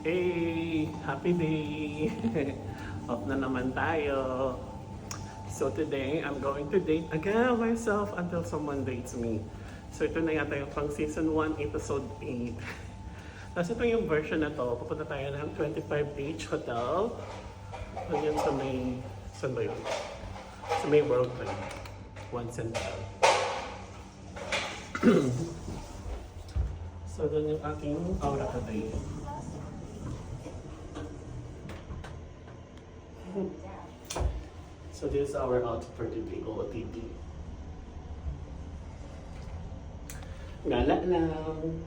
Hey! Happy day! Off na naman tayo. So today, I'm going to date again myself until someone dates me. So ito na yata yung pang season 1, episode 8. Tapos ito yung version na to. Pupunta tayo ng 25H Hotel. Ano yun sa may... Saan ba yun? Sa may World Trade. One Central. So doon yung ating aura today. So this is our outfit for today, OOTD. Gala lang.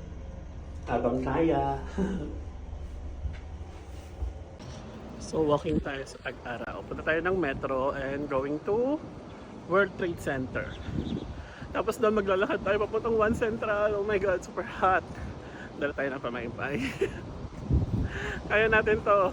Habang kaya. So walking tayo sa Tag-Araw. Punta tayo ng metro and going to World Trade Center. Tapos doon maglalakad tayo papuntang One Central. Oh my God, super hot. Dala tayo ng pamaypay. Kaya natin to.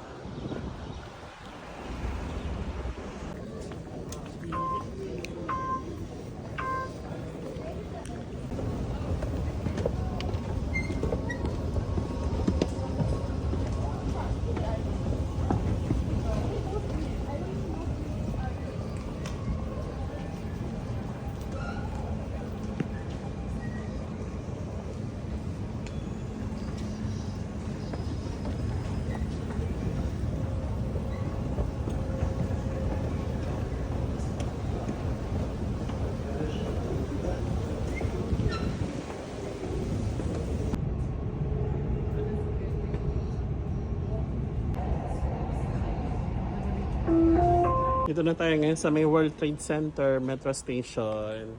Dito na tayo ngayon sa may World Trade Center Metro Station.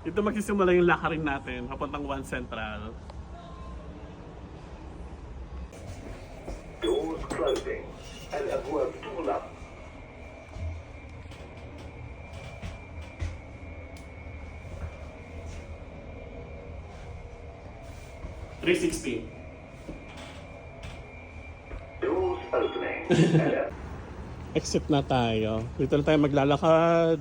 Dito magsisimula yung lakarin natin papuntang One Central. Doors closing and abwab tulak. $360. Doors opening and Exit na tayo. Dito na tayo maglalakad.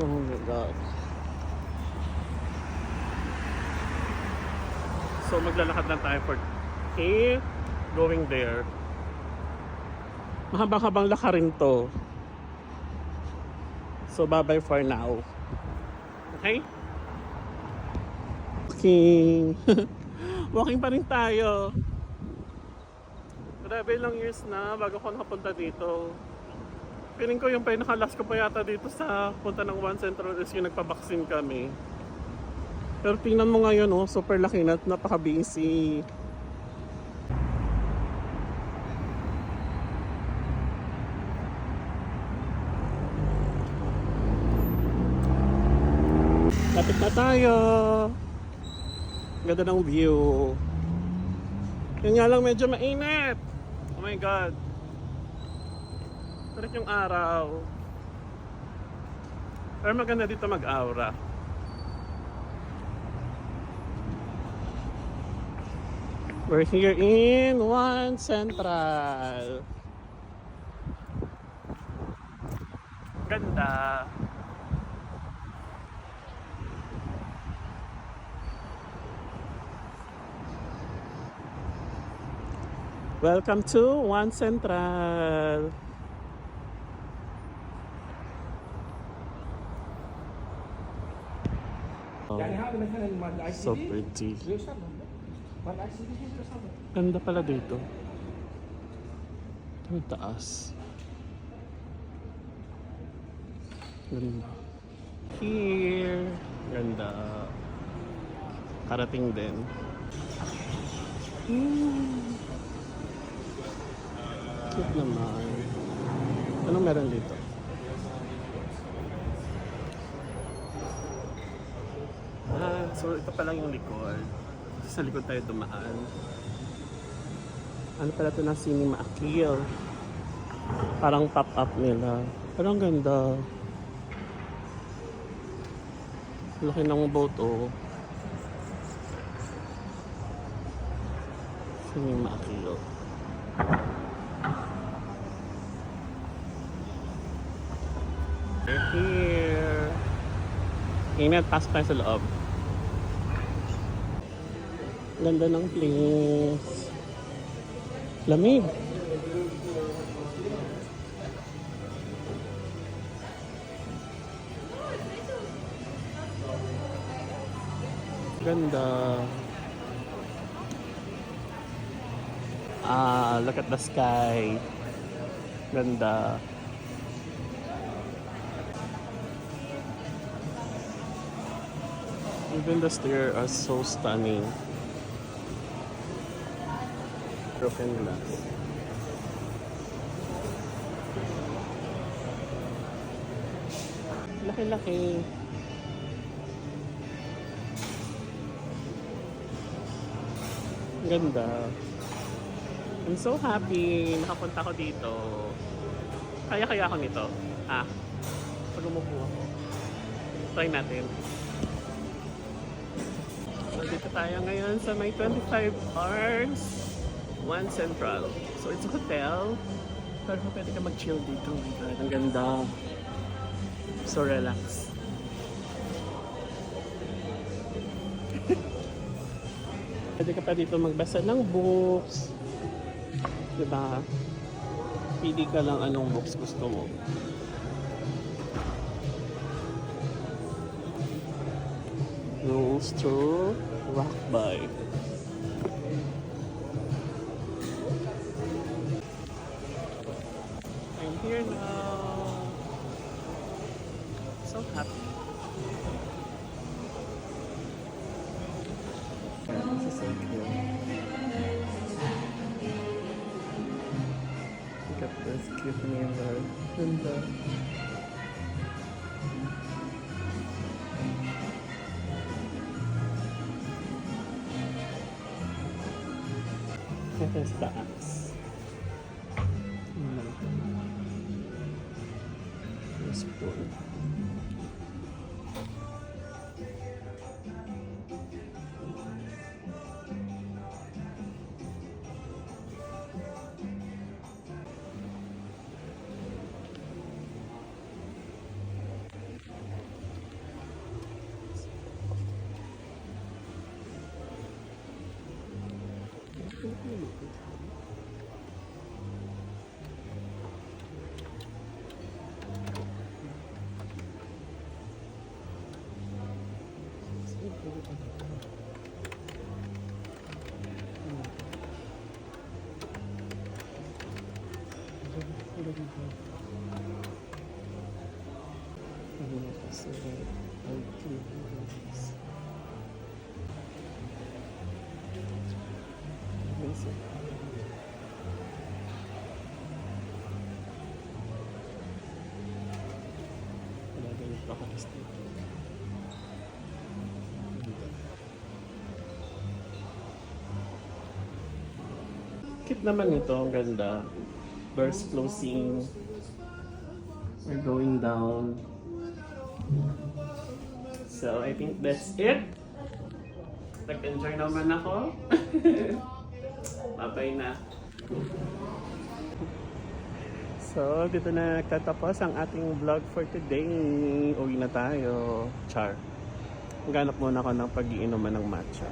Oh my God. So maglalakad na tayo for here, going there. Mahabang-habang lakarin to. So bye-bye for now. Okay? Walking. Walking pa rin tayo. Grabe lang years na bago ko nakapunta dito. Feeling ko yung pinaka-last ko pa yata dito sa punta ng One Central is yung nagpa-vaccine kami. Pero tingnan mo ngayon, oh, super laki na, napaka-busy. Lapit na tayo. Ganda ng view. Yun nga lang medyo mainit. Oh my God. Tarik yung araw. Pero maganda dito mag-aura. We're here in One Central. Ganda. Welcome to One Central. So pretty. Ganda pala dito. Ang taas. Ganda. Here. Ganda. Karating din. Cute naman. Anong meron dito? So ito pa lang yung likod. Sa likod tayo dumaan. Ano pala ito ng Cinema Akil? Parang pop-up nila. Pero ang ganda. Laki ng boat, oh. Cinema Akil. We're here. Ingat, pasok tayo sa loob. Ganda ng place. Lamig. Ganda. Look at the sky. Ganda. Even the stairs are so stunning. Broken glass. Laki-laki. Ganda. I'm so happy. Nakapunta ko dito. Kaya ako nito. Pag umupo ako. Try natin. So, dito tayo ngayon sa may 25 hours 1 Central. So, it's a hotel. Pero pwede ka mag-chill dito. Oh my God, ang ganda. So, relax. Pwede ka pa dito magbasa ng books. Diba? Pili ka lang anong books gusto mo. Rules to rock by. I'm here now. So happy. This is so cute. Look at this cute mirror. Ganda. Ito is taas. This pool. Cute naman ito, ang ganda. Doors closing. We're going down. So I think that's it. Nag-enjoy naman ako. Bye-bye na. So, dito na nagtatapos ang ating vlog for today. Uwi na tayo. Char. Maghanap muna ako ng pag-iinuman ng matcha.